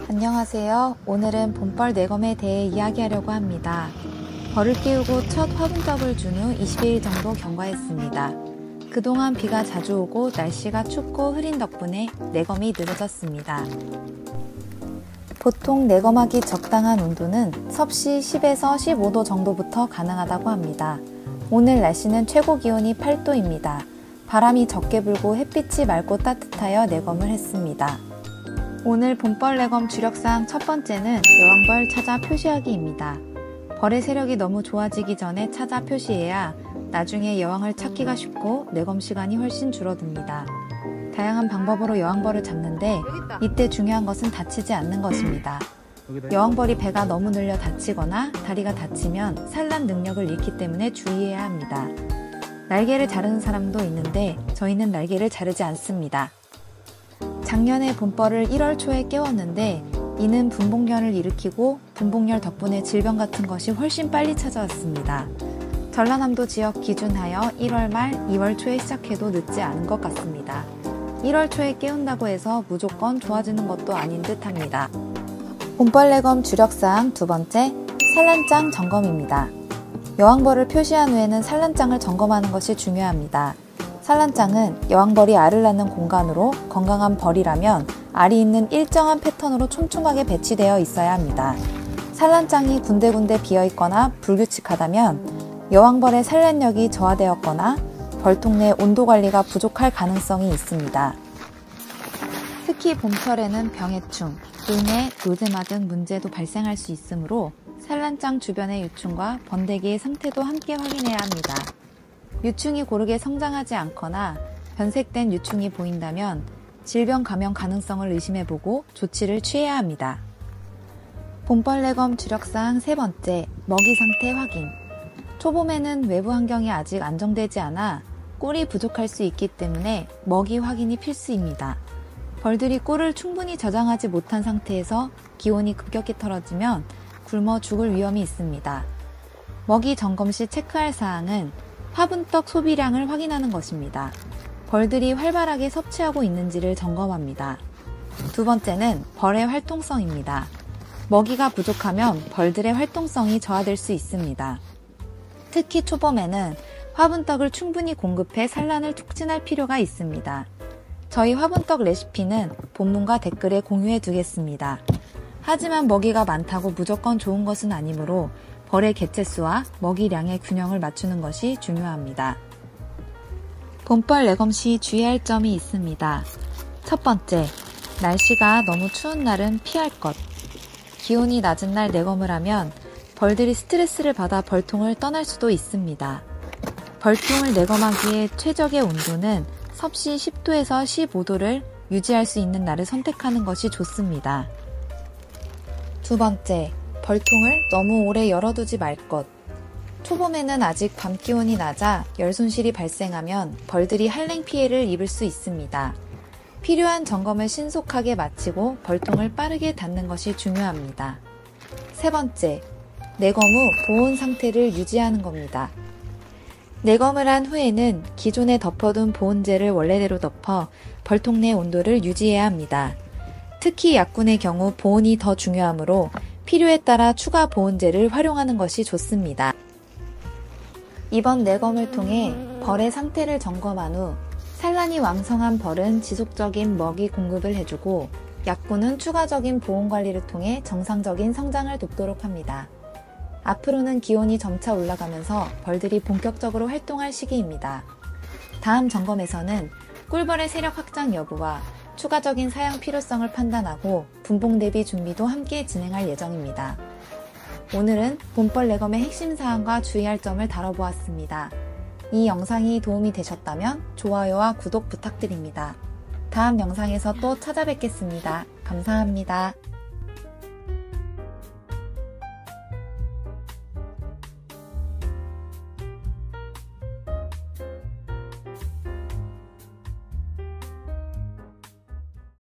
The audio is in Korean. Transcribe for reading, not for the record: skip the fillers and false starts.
안녕하세요. 오늘은 봄벌 내검에 대해 이야기하려고 합니다. 벌을 깨우고 첫 화분떡을 준 후 20일 정도 경과했습니다. 그동안 비가 자주 오고 날씨가 춥고 흐린 덕분에 내검이 늦어졌습니다. 보통 내검하기 적당한 온도는 섭씨 10에서 15도 정도부터 가능하다고 합니다. 오늘 날씨는 최고 기온이 8도입니다. 바람이 적게 불고 햇빛이 맑고 따뜻하여 내검을 했습니다. 오늘 봄벌 내검 주력사항 첫 번째는 여왕벌 찾아 표시하기입니다. 벌의 세력이 너무 좋아지기 전에 찾아 표시해야 나중에 여왕을 찾기가 쉽고 내검 시간이 훨씬 줄어듭니다. 다양한 방법으로 여왕벌을 잡는데 이때 중요한 것은 다치지 않는 것입니다. 여왕벌이 배가 너무 늘려 다치거나 다리가 다치면 산란 능력을 잃기 때문에 주의해야 합니다. 날개를 자르는 사람도 있는데 저희는 날개를 자르지 않습니다. 작년에 봄벌을 1월 초에 깨웠는데 이는 분봉열을 일으키고 분봉열 덕분에 질병 같은 것이 훨씬 빨리 찾아왔습니다. 전라남도 지역 기준하여 1월 말 2월 초에 시작해도 늦지 않은 것 같습니다. 1월 초에 깨운다고 해서 무조건 좋아지는 것도 아닌 듯 합니다. 봄벌 내검 주력사항 두 번째, 산란장 점검입니다. 여왕벌을 표시한 후에는 산란장을 점검하는 것이 중요합니다. 산란장은 여왕벌이 알을 낳는 공간으로 건강한 벌이라면 알이 있는 일정한 패턴으로 촘촘하게 배치되어 있어야 합니다. 산란장이 군데군데 비어있거나 불규칙하다면 여왕벌의 산란력이 저하되었거나 벌통 내 온도 관리가 부족할 가능성이 있습니다. 특히 봄철에는 병해충, 눈해, 노제마 등 문제도 발생할 수 있으므로 산란장 주변의 유충과 번데기의 상태도 함께 확인해야 합니다. 유충이 고르게 성장하지 않거나 변색된 유충이 보인다면 질병 감염 가능성을 의심해보고 조치를 취해야 합니다. 봄벌 내검 주력사항 세 번째, 먹이 상태 확인. 초봄에는 외부 환경이 아직 안정되지 않아 꿀이 부족할 수 있기 때문에 먹이 확인이 필수입니다. 벌들이 꿀을 충분히 저장하지 못한 상태에서 기온이 급격히 떨어지면 굶어 죽을 위험이 있습니다. 먹이 점검 시 체크할 사항은 화분떡 소비량을 확인하는 것입니다. 벌들이 활발하게 섭취하고 있는지를 점검합니다. 두 번째는 벌의 활동성입니다. 먹이가 부족하면 벌들의 활동성이 저하될 수 있습니다. 특히 초봄에는 화분떡을 충분히 공급해 산란을 촉진할 필요가 있습니다. 저희 화분떡 레시피는 본문과 댓글에 공유해 두겠습니다. 하지만 먹이가 많다고 무조건 좋은 것은 아니므로 벌의 개체수와 먹이량의 균형을 맞추는 것이 중요합니다. 봄벌 내검 시 주의할 점이 있습니다. 첫 번째, 날씨가 너무 추운 날은 피할 것. 기온이 낮은 날 내검을 하면 벌들이 스트레스를 받아 벌통을 떠날 수도 있습니다. 벌통을 내검하기에 최적의 온도는 섭씨 10도에서 15도를 유지할 수 있는 날을 선택하는 것이 좋습니다. 두 번째, 벌통을 너무 오래 열어두지 말 것. 초봄에는 아직 밤 기온이 낮아 열 손실이 발생하면 벌들이 한랭 피해를 입을 수 있습니다. 필요한 점검을 신속하게 마치고 벌통을 빠르게 닫는 것이 중요합니다. 세 번째, 내검 후 보온 상태를 유지하는 겁니다. 내검을 한 후에는 기존에 덮어둔 보온재를 원래대로 덮어 벌통 내 온도를 유지해야 합니다. 특히 약군의 경우 보온이 더 중요하므로 필요에 따라 추가 보온재를 활용하는 것이 좋습니다. 이번 내검을 통해 벌의 상태를 점검한 후 산란이 왕성한 벌은 지속적인 먹이 공급을 해주고 약군은 추가적인 보온 관리를 통해 정상적인 성장을 돕도록 합니다. 앞으로는 기온이 점차 올라가면서 벌들이 본격적으로 활동할 시기입니다. 다음 점검에서는 꿀벌의 세력 확장 여부와 추가적인 사용 필요성을 판단하고 분봉 대비 준비도 함께 진행할 예정입니다. 오늘은 봄벌 내검의 핵심 사항과 주의할 점을 다뤄보았습니다. 이 영상이 도움이 되셨다면 좋아요와 구독 부탁드립니다. 다음 영상에서 또 찾아뵙겠습니다. 감사합니다.